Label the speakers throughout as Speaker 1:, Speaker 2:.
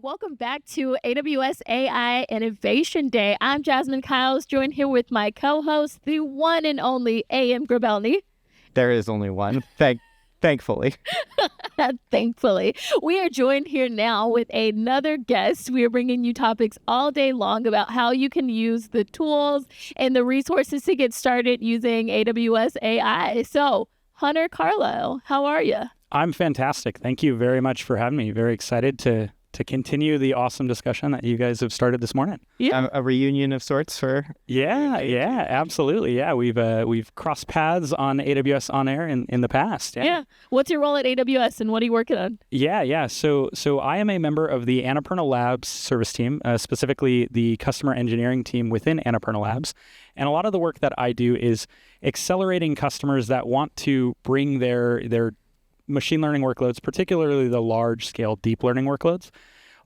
Speaker 1: welcome back to AWS AI Innovation Day. I'm Jasmine Kyles, joined here with my co-host, the one and only A.M. Grabelny.
Speaker 2: There is only one, thankfully.
Speaker 1: Thankfully. We are joined here now with another guest. We are bringing you topics all day long about how you can use the tools and the resources to get started using AWS AI. So, Hunter Carlisle, how are you?
Speaker 3: I'm fantastic. Thank you very much for having me. Very excited to continue the awesome discussion that you guys have started this morning.
Speaker 2: Yeah, a reunion of sorts for.
Speaker 3: Yeah, absolutely. Yeah, we've crossed paths on AWS OnAir in the past.
Speaker 1: Yeah. What's your role at AWS and what are you working on?
Speaker 3: Yeah. So I am a member of the Annapurna Labs service team, specifically the customer engineering team within Annapurna Labs. And a lot of the work that I do is accelerating customers that want to bring their machine learning workloads, particularly the large-scale deep learning workloads,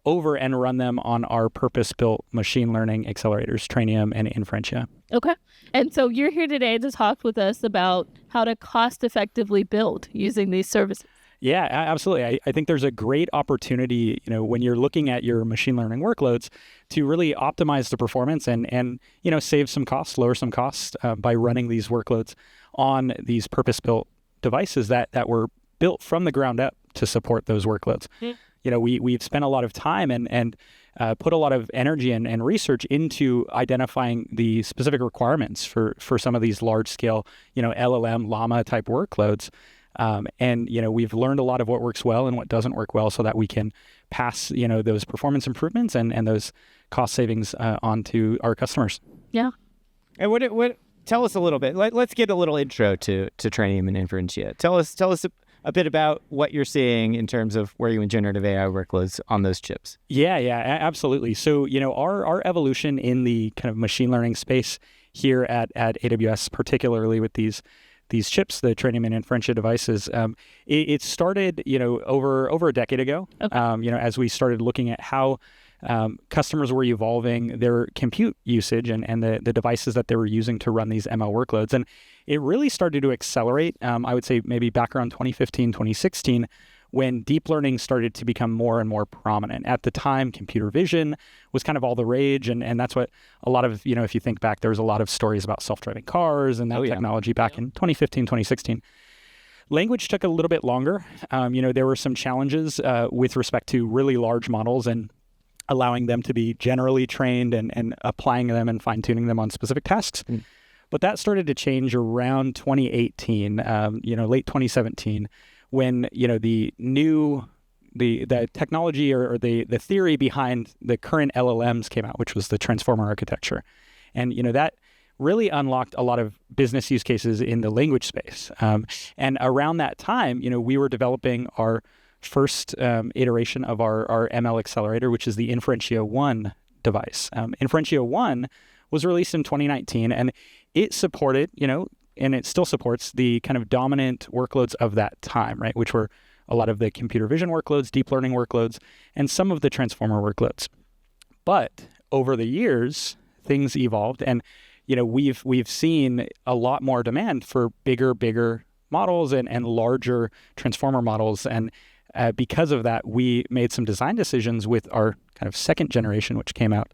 Speaker 3: over and run them on our purpose-built machine learning accelerators, Trainium and Inferentia.
Speaker 1: Okay. And so you're here today to talk with us about how to cost-effectively build using these services.
Speaker 3: Yeah, absolutely. I think there's a great opportunity, when you're looking at your machine learning workloads to really optimize the performance and save some costs, lower some costs by running these workloads on these purpose-built devices that were built from the ground up to support those workloads. We've spent a lot of time and put a lot of energy and research into identifying the specific requirements for some of these large scale, LLM, llama type workloads. We've learned a lot of what works well and what doesn't work well so that we can pass, those performance improvements and those cost savings on to our customers.
Speaker 1: Yeah.
Speaker 2: And what tell us a little bit. Let's get a little intro to Trainium and Inferentia. Tell us a bit about what you're seeing in terms of where you in generative AI workloads on those chips.
Speaker 3: Yeah, absolutely. So, our evolution in the kind of machine learning space here at AWS, particularly with these chips, the Trainium and Inferentia devices, it started, over a decade ago, okay. As we started looking at how customers were evolving their compute usage and the devices that they were using to run these ML workloads. And it really started to accelerate, I would say maybe back around 2015, 2016, when deep learning started to become more and more prominent. At the time, computer vision was kind of all the rage. And that's what a lot of, if you think back, there was a lot of stories about self-driving cars and that technology back in 2015, 2016. Language took a little bit longer. There were some challenges with respect to really large models and allowing them to be generally trained and applying them and fine-tuning them on specific tasks. But that started to change around 2018, late 2017, when, the technology or the theory behind the current LLMs came out, which was the transformer architecture. And, that really unlocked a lot of business use cases in the language space. And around that time, we were developing our first iteration of our ML Accelerator, which is the Inferentia 1 device. Inferentia 1 was released in 2019, and it supported, and it still supports the kind of dominant workloads of that time, right? Which were a lot of the computer vision workloads, deep learning workloads, and some of the transformer workloads. But over the years, things evolved, and we've seen a lot more demand for bigger models and larger transformer models. And because of that, we made some design decisions with our kind of second generation, which came out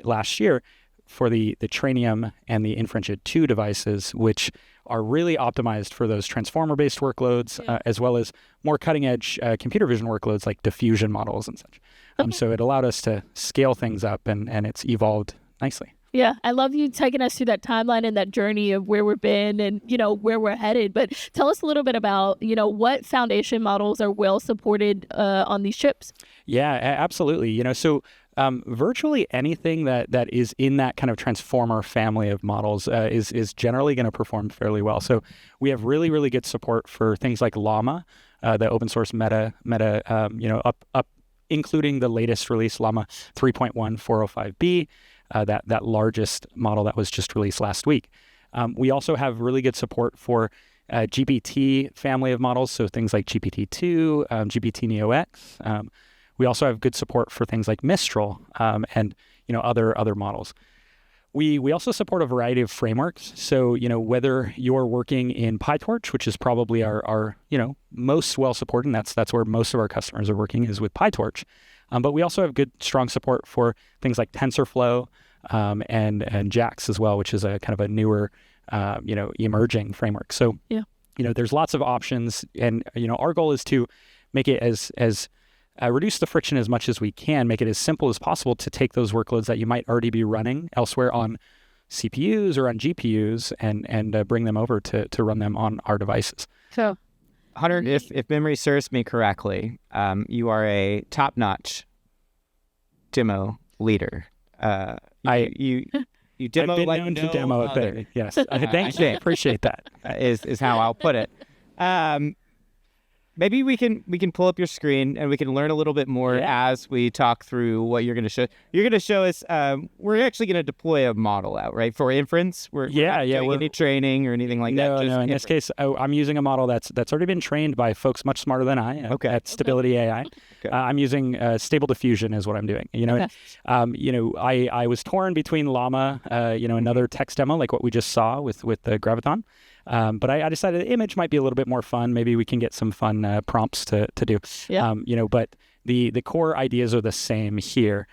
Speaker 3: last year, for the Trainium and the Inferentia 2 devices, which are really optimized for those transformer-based workloads, as well as more cutting-edge computer vision workloads like diffusion models and such. Okay. So it allowed us to scale things up, and it's evolved nicely.
Speaker 1: Yeah, I love you taking us through that timeline and that journey of where we've been and, where we're headed. But tell us a little bit about, what foundation models are well supported on these chips.
Speaker 3: Yeah, absolutely. So virtually anything that is in that kind of transformer family of models is generally going to perform fairly well. So we have really, really good support for things like Llama, the open source meta, up including the latest release, Llama 3.1 405B. That largest model that was just released last week. We also have really good support for GPT family of models, so things like GPT-2, GPT Neo X. We also have good support for things like Mistral and other models. We also support a variety of frameworks. So whether you're working in PyTorch, which is probably our most well supported, and that's where most of our customers are working, is with PyTorch. But we also have good, strong support for things like TensorFlow and JAX as well, which is a kind of a newer, emerging framework. So, there's lots of options, and our goal is to make it as reduce the friction as much as we can, make it as simple as possible to take those workloads that you might already be running elsewhere on CPUs or on GPUs and bring them over to run them on our devices.
Speaker 1: So,
Speaker 2: Hunter, if memory serves me correctly, you are a top-notch demo leader. You demo
Speaker 3: I've been
Speaker 2: like
Speaker 3: known
Speaker 2: no
Speaker 3: to demo a
Speaker 2: other.
Speaker 3: bit. Yes, thank you. I appreciate that.
Speaker 2: Is how I'll put it. Maybe we can pull up your screen and we can learn a little bit more as we talk through what you're going to show. You're going to show us. We're actually going to deploy a model out, right, for inference. We're not doing any training or anything like that.
Speaker 3: No. In inference. This case, I'm using a model that's already been trained by folks much smarter than I at Stability AI.
Speaker 2: Okay.
Speaker 3: I'm using Stable Diffusion is what I'm doing. I was torn between Llama, another text demo like what we just saw with the Graviton. But I decided the image might be a little bit more fun. Maybe we can get some fun prompts to do.
Speaker 1: Yeah.
Speaker 3: But the core ideas are the same here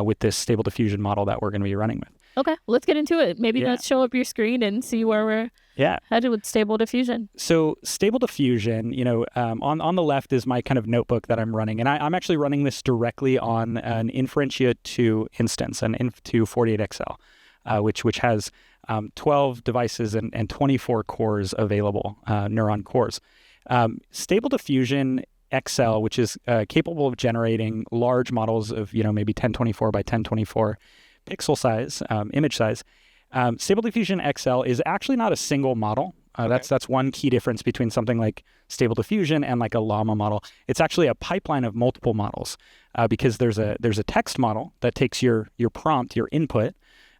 Speaker 3: with this Stable Diffusion model that we're going to be running with.
Speaker 1: Okay, let's get into it. Maybe let's show up your screen and see where we're headed with Stable Diffusion.
Speaker 3: So Stable Diffusion, on the left is my kind of notebook that I'm running. And I'm actually running this directly on an Inferentia 2 instance, an Inf2 48XL, which has 12 devices and 24 cores available, neuron cores. Stable Diffusion XL, which is capable of generating large models of, maybe 1024 by 1024 pixel size, image size. Stable Diffusion XL is actually not a single model. That's one key difference between something like Stable Diffusion and like a Llama model. It's actually a pipeline of multiple models because there's a text model that takes your prompt, your input,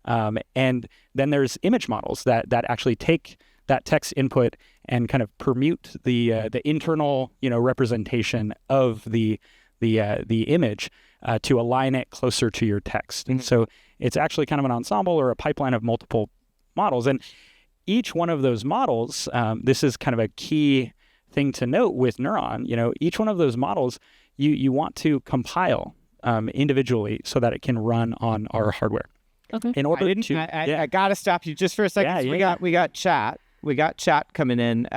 Speaker 3: and then there's image models that actually take that text input and kind of permute the internal representation of the image to align it closer to your text. Mm-hmm. So it's actually kind of an ensemble or a pipeline of multiple models, and each one of those models, this is kind of a key thing to note with Neuron. Each one of those models you want to compile individually so that it can run on our hardware.
Speaker 1: Okay.
Speaker 2: In order I gotta stop you just for a second. We got chat. We got chat coming in.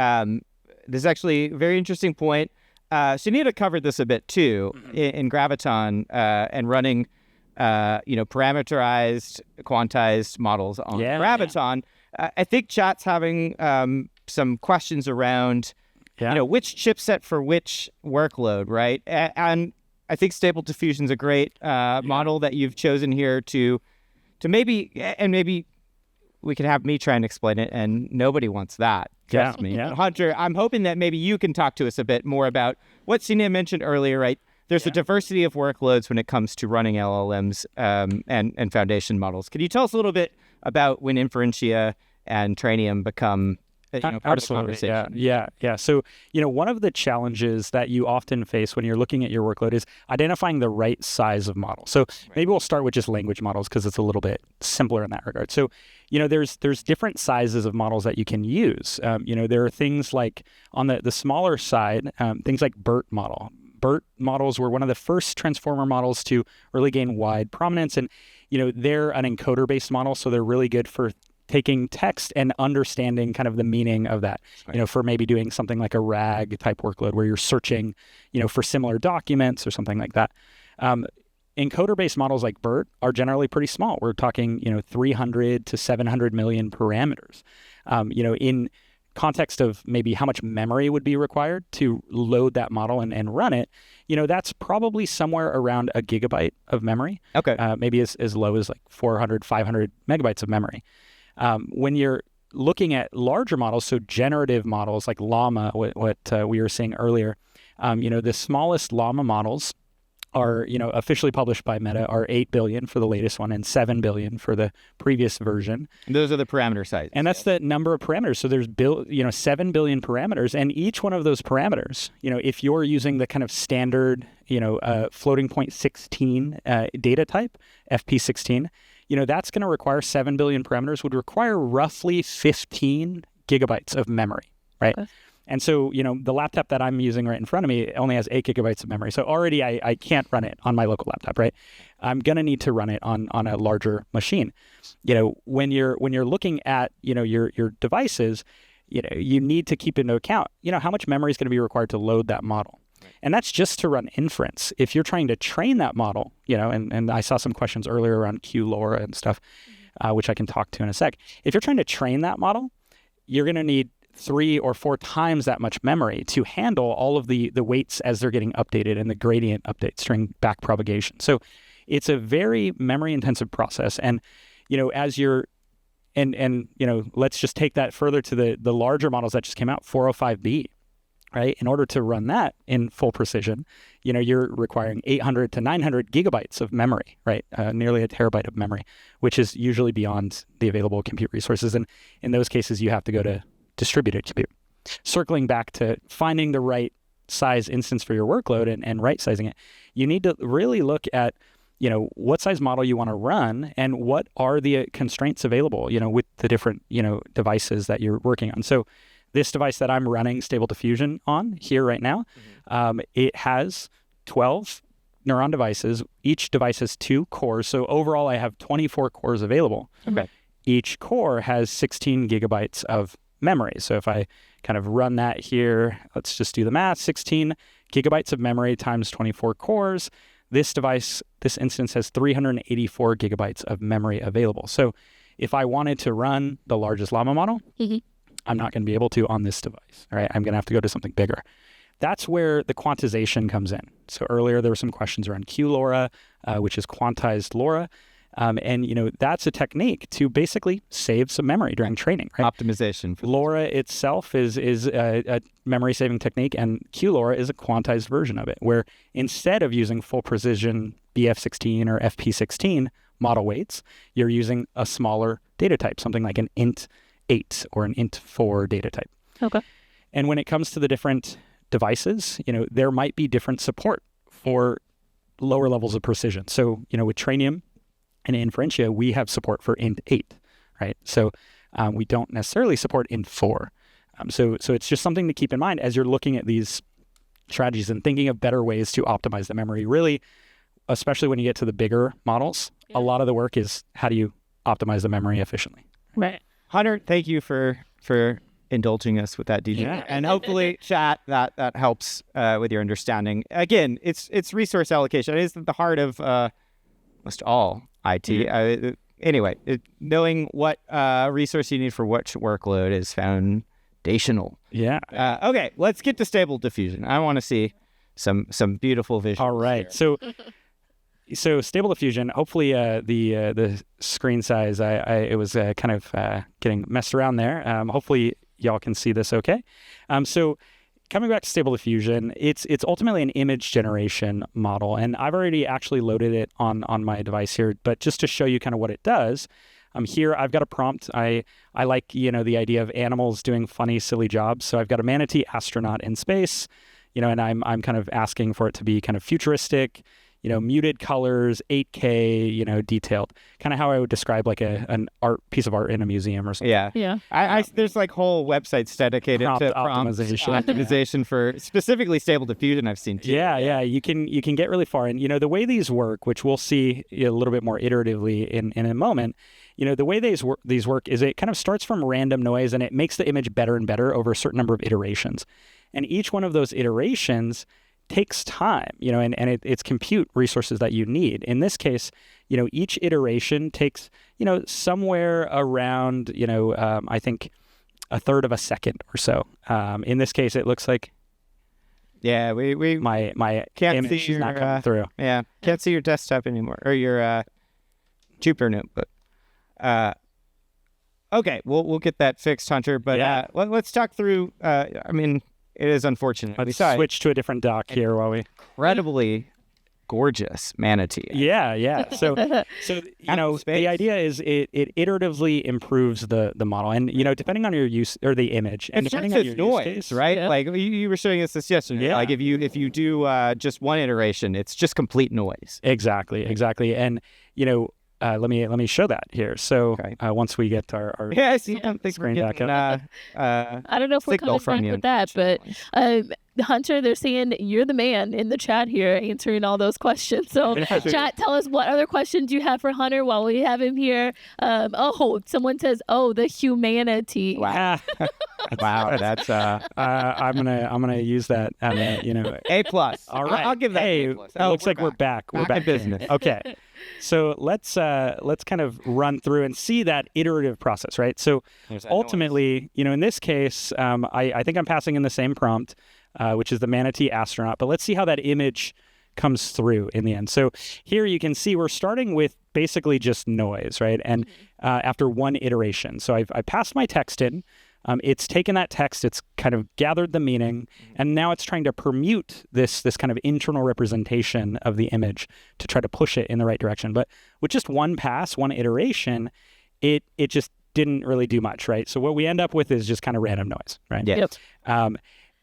Speaker 2: This is actually a very interesting point. Sunita covered this a bit too in Graviton and running, parameterized, quantized models on Graviton. I think chat's having some questions around, which chipset for which workload, right? And I think Stable Diffusion's a great model that you've chosen here to maybe we could have me try and explain it, and nobody wants that. Trust me. Yeah. Hunter, I'm hoping that maybe you can talk to us a bit more about what Sina mentioned earlier, right? There's a diversity of workloads when it comes to running LLMs and foundation models. Could you tell us a little bit about when Inferentia and Trainium become part of the conversation?
Speaker 3: Yeah. So, one of the challenges that you often face when you're looking at your workload is identifying the right size of model. So maybe we'll start with just language models because it's a little bit simpler in that regard. So, there's different sizes of models that you can use. There are things like on the smaller side, things like BERT model. BERT models were one of the first transformer models to really gain wide prominence. And, they're an encoder-based model, so they're really good for taking text and understanding kind of the meaning of that, for maybe doing something like a RAG type workload where you're searching, for similar documents or something like that. Encoder-based models like BERT are generally pretty small. We're talking, 300 to 700 million parameters. In context of maybe how much memory would be required to load that model and run it, that's probably somewhere around a gigabyte of memory.
Speaker 2: Okay.
Speaker 3: Maybe as low as like 400, 500 megabytes of memory. When you're looking at larger models, so generative models like Llama, what we were seeing earlier, the smallest Llama models are, officially published by Meta are 8 billion for the latest one and 7 billion for the previous version.
Speaker 2: And those are the parameter sizes.
Speaker 3: And that's the number of parameters. So there's 7 billion parameters, and each one of those parameters, if you're using the kind of standard, floating point 16 data type, FP16, that's going to require 7 billion parameters, would require roughly 15 gigabytes of memory, right? Okay. And so, the laptop that I'm using right in front of me only has 8 gigabytes of memory. So already I can't run it on my local laptop, right? I'm going to need to run it on a larger machine. When you're looking at, your devices, you need to keep into account, how much memory is going to be required to load that model. Right. And that's just to run inference. If you're trying to train that model, and I saw some questions earlier around QLoRa and stuff, which I can talk to in a sec. If you're trying to train that model, you're going to need 3 or 4 times that much memory to handle all of the weights as they're getting updated and the gradient updates during back propagation. So it's a very memory intensive process. And, as you're, let's just take that further to the larger models that just came out, 405B, right? In order to run that in full precision, you're requiring 800 to 900 gigabytes of memory, right? Nearly a terabyte of memory, which is usually beyond the available compute resources. And in those cases, you have to go to distributed compute. Circling back to finding the right size instance for your workload and right sizing it, you need to really look at, what size model you want to run and what are the constraints available, with the different, devices that you're working on. So this device that I'm running Stable Diffusion on here right now, it has 12 Neuron devices. Each device has 2 cores. So overall, I have 24 cores available.
Speaker 2: Okay.
Speaker 3: Each core has 16 gigabytes of memory. So if I kind of run that here, let's just do the math, 16 gigabytes of memory times 24 cores. This device, this instance has 384 gigabytes of memory available. So if I wanted to run the largest Llama model, I'm not going to be able to on this device, right? I'm going to have to go to something bigger. That's where the quantization comes in. So earlier there were some questions around QLoRa, which is quantized LoRa. And that's a technique to basically save some memory during training, right?
Speaker 2: Optimization.
Speaker 3: LoRa itself is a memory saving technique, and QLoRa is a quantized version of it, where instead of using full precision BF16 or FP16 model weights, you're using a smaller data type, something like an int8 or an int4 data type.
Speaker 1: Okay.
Speaker 3: And when it comes to the different devices, there might be different support for lower levels of precision. So, with Trainium and Inferentia, we have support for int8, right? So we don't necessarily support int4. So it's just something to keep in mind as you're looking at these strategies and thinking of better ways to optimize the memory. Really, especially when you get to the bigger models, a lot of the work is how do you optimize the memory efficiently.
Speaker 1: Right.
Speaker 2: Hunter, thank you for indulging us with that detail.
Speaker 3: Yeah.
Speaker 2: And hopefully, chat, that helps with your understanding. Again, it's resource allocation. It is at the heart of almost all IT. Anyway, knowing what resource you need for which workload is foundational.
Speaker 3: Yeah.
Speaker 2: Okay, let's get to Stable Diffusion. I want to see some beautiful visuals.
Speaker 3: All right.
Speaker 2: Here.
Speaker 3: So Stable Diffusion, hopefully the screen size, it was kind of getting messed around there. Hopefully y'all can see this okay. So coming back to Stable Diffusion, it's ultimately an image generation model, and I've already actually loaded it on my device here, but just to show you kind of what it does, here I've got a prompt. I like, the idea of animals doing funny, silly jobs. So I've got a manatee astronaut in space, and I'm kind of asking for it to be kind of futuristic, muted colors, 8K, detailed, kind of how I would describe like an piece of art in a museum or something.
Speaker 2: Yeah. I there's like whole websites dedicated to prompt optimization for specifically Stable Diffusion I've seen too.
Speaker 3: Yeah. You can get really far. And, the way these work, which we'll see a little bit more iteratively in a moment, the way these work is it kind of starts from random noise and it makes the image better and better over a certain number of iterations. And each one of those iterations takes time, and it's compute resources that you need. In this case, each iteration takes, somewhere around, I think a third of a second or so. In this case, it looks like
Speaker 2: we
Speaker 3: my
Speaker 2: can't
Speaker 3: image
Speaker 2: see
Speaker 3: is not coming through.
Speaker 2: Yeah, can't see your desktop anymore or your Jupyter notebook. Okay, we'll get that fixed, Hunter. But let's talk through. It is unfortunate.
Speaker 3: Let's switch to a different dock here while we...
Speaker 2: Incredibly gorgeous manatee.
Speaker 3: Yeah. So the idea is it iteratively improves the model. And, depending on your use or the image. And depending on your
Speaker 2: noise,
Speaker 3: use case,
Speaker 2: right?
Speaker 1: Yeah.
Speaker 2: Like you were showing us this yesterday.
Speaker 3: Yeah.
Speaker 2: Like if you do just one iteration, it's just complete noise.
Speaker 3: Exactly. And, let me show that here. So once we get our
Speaker 2: I see something
Speaker 3: screen back
Speaker 2: up.
Speaker 1: I don't know if we're coming back with that, but Hunter, they're saying you're the man in the chat here answering all those questions. So chat, tell us what other questions you have for Hunter while we have him here. Someone says, the humanity.
Speaker 2: Wow. Wow, that's
Speaker 3: I'm gonna use that.
Speaker 2: A+. All right, I'll give that A+.
Speaker 3: It looks like we're back. We're back
Speaker 2: in business.
Speaker 3: Okay. So let's kind of run through and see that iterative process, right? So ultimately, in this case, I think I'm passing in the same prompt, which is the manatee astronaut, but let's see how that image comes through in the end. So here you can see we're starting with basically just noise, right? And after one iteration. So I passed my text in. It's taken that text, it's kind of gathered the meaning, and now it's trying to permute this kind of internal representation of the image to try to push it in the right direction. But with just one pass, one iteration, it just didn't really do much, right? So what we end up with is just kind of random noise, right?
Speaker 2: Yep.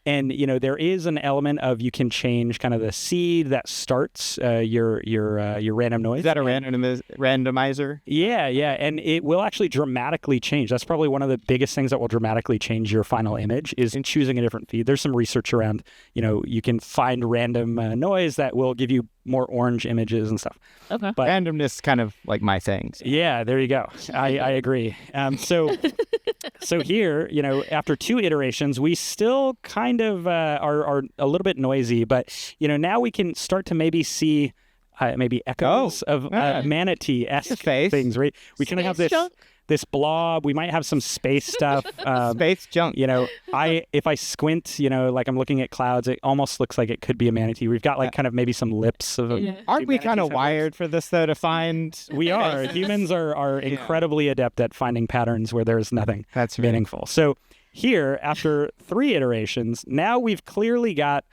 Speaker 3: And there is an element of you can change kind of the seed that starts your random noise.
Speaker 2: Is that a randomizer?
Speaker 3: Yeah, and it will actually dramatically change. That's probably one of the biggest things that will dramatically change your final image is in choosing a different feed. There's some research around, you can find random noise that will give you more orange images and stuff.
Speaker 1: Okay.
Speaker 3: But
Speaker 2: randomness is kind of like my thing. So.
Speaker 3: Yeah, there you go. I agree. So here, after two iterations, we still kind of are a little bit noisy, but now we can start to maybe see maybe echoes of manatee-esque things, right? We kind of have this blob. We might have some space stuff.
Speaker 2: Space junk.
Speaker 3: If I squint, like I'm looking at clouds, it almost looks like it could be a manatee. We've got like kind of maybe some lips of.
Speaker 2: Aren't we kind of wired for this though to find?
Speaker 3: We are. Humans are incredibly adept at finding patterns where there's nothing meaningful. So here, after 3 iterations, now we've clearly got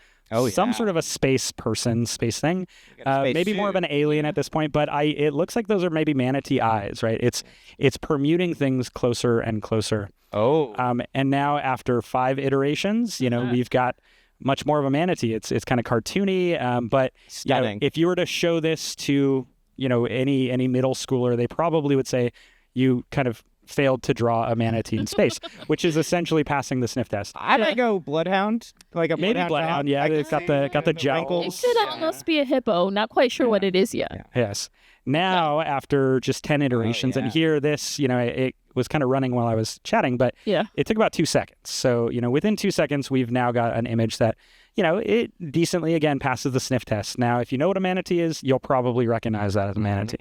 Speaker 3: some sort of a space thing, maybe more of an alien at this point, but it looks like those are maybe manatee eyes, right? It's permuting things closer and closer. And now after 5 iterations, we've got much more of a manatee. It's kind of cartoony, but if you were to show this to any middle schooler, they probably would say you kind of failed to draw a manatee in space, which is essentially passing the sniff test.
Speaker 2: I might go bloodhound, like a
Speaker 3: maybe bloodhound. Yeah, it's got the jowls.
Speaker 1: It should almost be a hippo. Not quite sure what it is yet.
Speaker 3: Yeah. Yes. Now, after just 10 iterations, and here this, it was kind of running while I was chatting, but it took about 2 seconds. So, within 2 seconds, we've now got an image that, it decently, again, passes the sniff test. Now, if you know what a manatee is, you'll probably recognize that as a manatee.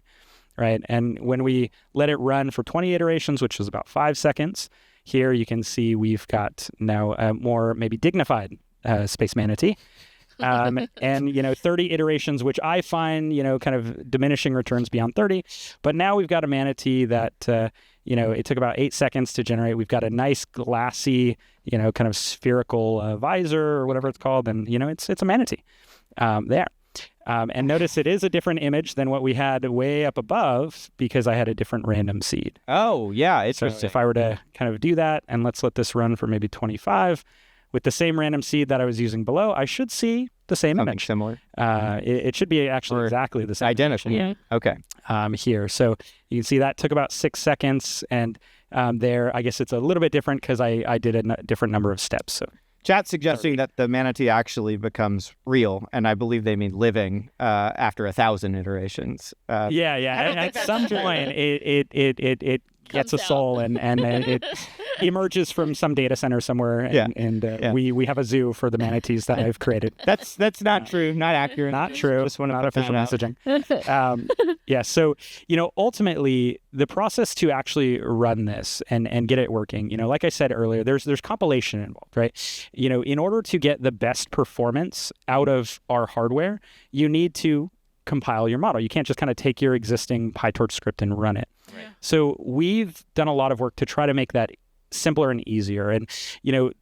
Speaker 3: Right. And when we let it run for 20 iterations, which was about 5 seconds, here you can see we've got now a more maybe dignified space manatee. And 30 iterations, which I find, kind of diminishing returns beyond 30. But now we've got a manatee that, it took about 8 seconds to generate. We've got a nice glassy, kind of spherical visor or whatever it's called. And, it's a manatee there. And notice it is a different image than what we had way up above because I had a different random seed.
Speaker 2: Oh, yeah. Interesting.
Speaker 3: So if I were to kind of do that, and let's let this run for maybe 25, with the same random seed that I was using below, I should see the same image.
Speaker 2: Similar.
Speaker 3: It should be actually exactly the same.
Speaker 2: Identical.
Speaker 1: Yeah.
Speaker 2: Okay.
Speaker 3: Here. So you can see that took about 6 seconds. And there, I guess it's a little bit different because I did a different number of steps. So.
Speaker 2: Chat suggesting that the manatee actually becomes real, and I believe they mean living after 1,000 iterations.
Speaker 3: At some point, it gets a soul and it emerges from some data center somewhere. And we have a zoo for the manatees that I've created.
Speaker 2: That's not true, not accurate.
Speaker 3: Not true.
Speaker 2: Just
Speaker 3: not official messaging. So ultimately, the process to actually run this and get it working, like I said earlier, there's compilation involved, right? In order to get the best performance out of our hardware, you need to compile your model. You can't just kind of take your existing PyTorch script and run it. Right. So we've done a lot of work to try to make that simpler and easier. And, the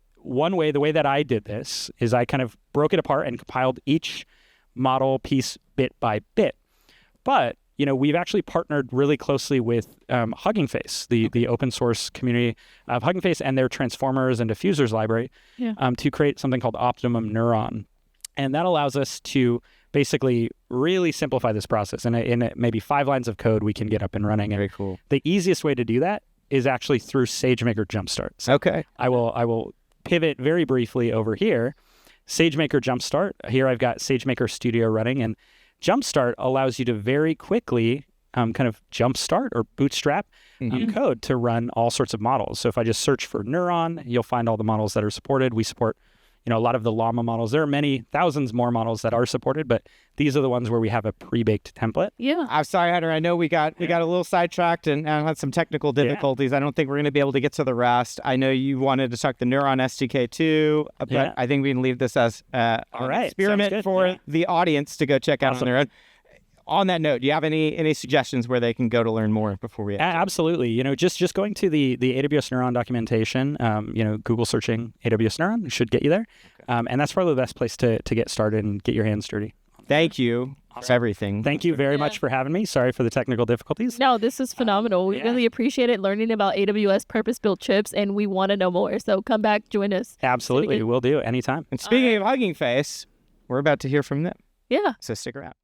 Speaker 3: way that I did this is I kind of broke it apart and compiled each model piece bit by bit. But, we've actually partnered really closely with Hugging Face, the open source community of Hugging Face and their transformers and diffusers library to create something called Optimum Neuron. And that allows us to basically really simplify this process. And in maybe 5 lines of code, we can get up and running.
Speaker 2: Very cool.
Speaker 3: The easiest way to do that is actually through SageMaker Jumpstart. So
Speaker 2: okay.
Speaker 3: I will pivot very briefly over here. SageMaker Jumpstart. Here I've got SageMaker Studio running, and Jumpstart allows you to very quickly kind of jumpstart or bootstrap code to run all sorts of models. So if I just search for Neuron, you'll find all the models that are supported. We support a lot of the llama models. There are many thousands more models that are supported, but these are the ones where we have a pre-baked template.
Speaker 1: Yeah.
Speaker 2: I'm sorry, Hunter. I know we got a little sidetracked and had some technical difficulties. I don't think we're going to be able to get to the rest. I know you wanted to talk the Neuron SDK too, but I think we can leave this as an experiment for the audience to go check out on their own. On that note, do you have any suggestions where they can go to learn more before we?
Speaker 3: Absolutely. Just going to the AWS Neuron documentation. Google searching AWS Neuron should get you there, and that's probably the best place to get started and get your hands dirty.
Speaker 2: Thank you for everything.
Speaker 3: Thank you very much for having me. Sorry for the technical difficulties.
Speaker 1: No, this is phenomenal. We really appreciate it learning about AWS purpose-built chips, and we want to know more. So come back, join us.
Speaker 3: Absolutely, we'll do anytime.
Speaker 2: And speaking of Hugging Face, we're about to hear from them.
Speaker 1: Yeah.
Speaker 2: So stick around.